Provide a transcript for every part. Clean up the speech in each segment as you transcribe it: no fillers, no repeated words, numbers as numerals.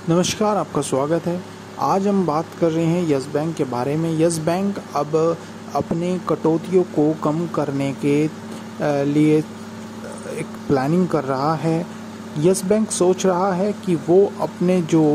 नमस्कार, आपका स्वागत है। आज हम बात कर रहे हैं यस बैंक के बारे में। यस बैंक अब अपने कटौतियों को कम करने के लिए एक प्लानिंग कर रहा है। यस बैंक सोच रहा है कि वो अपने जो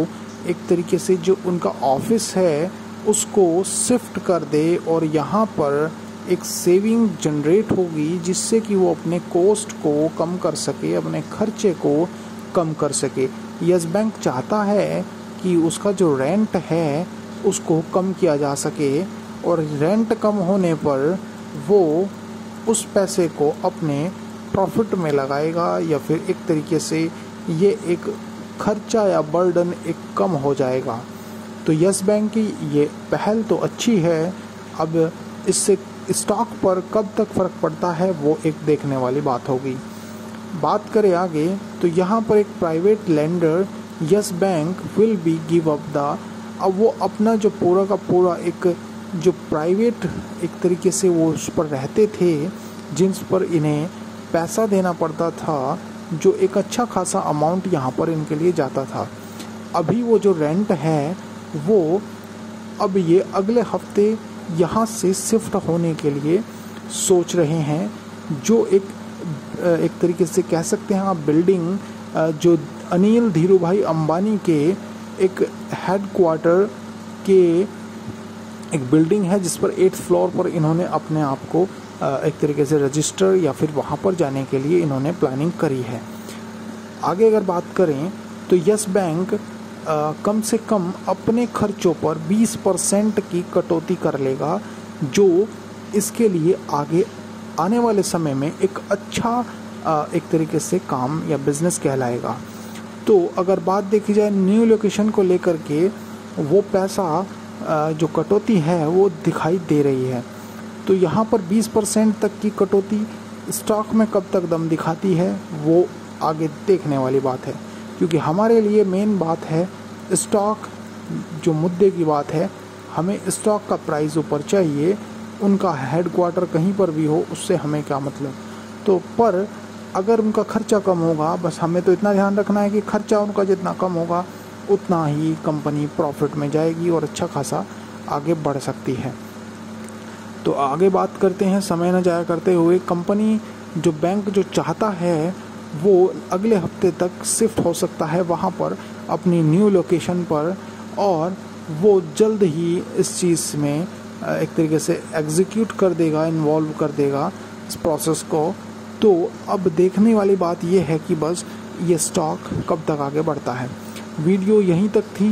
एक तरीके से जो उनका ऑफिस है उसको शिफ्ट कर दे और यहाँ पर एक सेविंग जनरेट होगी जिससे कि वो अपने कॉस्ट को कम कर सके, अपने खर्चे को कम कर सके। यस बैंक चाहता है कि उसका जो रेंट है उसको कम किया जा सके और रेंट कम होने पर वो उस पैसे को अपने प्रॉफिट में लगाएगा या फिर एक तरीके से ये एक खर्चा या बर्डन एक कम हो जाएगा। तो यस बैंक की ये पहल तो अच्छी है। अब इससे स्टॉक पर कब तक फ़र्क पड़ता है वो एक देखने वाली बात होगी। बात करें आगे तो यहाँ पर एक private lender yes bank will be give up the, अब वो अपना जो पूरा का पूरा एक जो प्राइवेट एक तरीके से वो उस पर रहते थे जिन पर इन्हें पैसा देना पड़ता था, जो एक अच्छा खासा अमाउंट यहाँ पर इनके लिए जाता था। अभी वो जो रेंट है वो अब ये अगले हफ्ते यहाँ से शिफ्ट होने के लिए सोच रहे हैं। जो एक तरीके से कह सकते हैं आप बिल्डिंग जो अनिल धीरूभाई अंबानी के एक हेडक्वार्टर के एक बिल्डिंग है जिस पर 8th फ्लोर पर इन्होंने अपने आप को एक तरीके से रजिस्टर या फिर वहाँ पर जाने के लिए इन्होंने प्लानिंग करी है। आगे अगर बात करें तो यस बैंक कम से कम अपने खर्चों पर 20% की कटौती कर लेगा, जो इसके लिए आगे आने वाले समय में एक अच्छा एक तरीके से काम या बिजनेस कहलाएगा। तो अगर बात देखी जाए न्यू लोकेशन को लेकर के, वो पैसा जो कटौती है वो दिखाई दे रही है। तो यहाँ पर 20% तक की कटौती स्टॉक में कब तक दम दिखाती है वो आगे देखने वाली बात है, क्योंकि हमारे लिए मेन बात है स्टॉक, जो मुद्दे की बात है, हमें स्टॉक का प्राइस ऊपर चाहिए। उनका हेडक्वार्टर कहीं पर भी हो उससे हमें क्या मतलब। तो पर अगर उनका खर्चा कम होगा, बस हमें तो इतना ध्यान रखना है कि खर्चा उनका जितना कम होगा उतना ही कंपनी प्रॉफिट में जाएगी और अच्छा खासा आगे बढ़ सकती है। तो आगे बात करते हैं समय न जाया करते हुए। कंपनी जो बैंक जो चाहता है वो अगले हफ्ते तक शिफ्ट हो सकता है वहाँ पर अपनी न्यू लोकेशन पर, और वो जल्द ही इस चीज़ में एक तरीके से एग्जीक्यूट कर देगा, इन्वॉल्व कर देगा इस प्रोसेस को। तो अब देखने वाली बात ये है कि बस ये स्टॉक कब तक आगे बढ़ता है। वीडियो यहीं तक थी,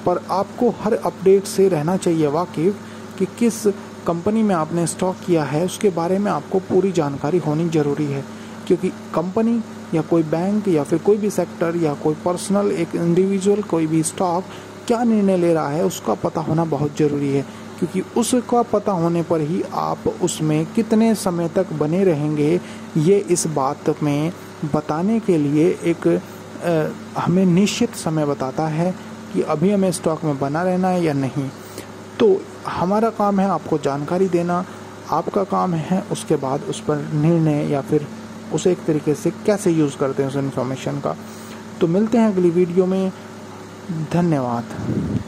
पर आपको हर अपडेट से रहना चाहिए वाकिफ़ कि किस कंपनी में आपने स्टॉक किया है उसके बारे में आपको पूरी जानकारी होनी ज़रूरी है, क्योंकि कंपनी या कोई बैंक या फिर कोई भी सेक्टर या कोई पर्सनल एक इंडिविजुअल कोई भी स्टॉक क्या निर्णय ले रहा है उसका पता होना बहुत ज़रूरी है, क्योंकि उसका पता होने पर ही आप उसमें कितने समय तक बने रहेंगे ये इस बात में बताने के लिए एक हमें निश्चित समय बताता है कि अभी हमें स्टॉक में बना रहना है या नहीं। तो हमारा काम है आपको जानकारी देना, आपका काम है उसके बाद उस पर निर्णय या फिर उसे एक तरीके से कैसे यूज़ करते हैं उस इन्फॉर्मेशन का। तो मिलते हैं अगली वीडियो में। धन्यवाद।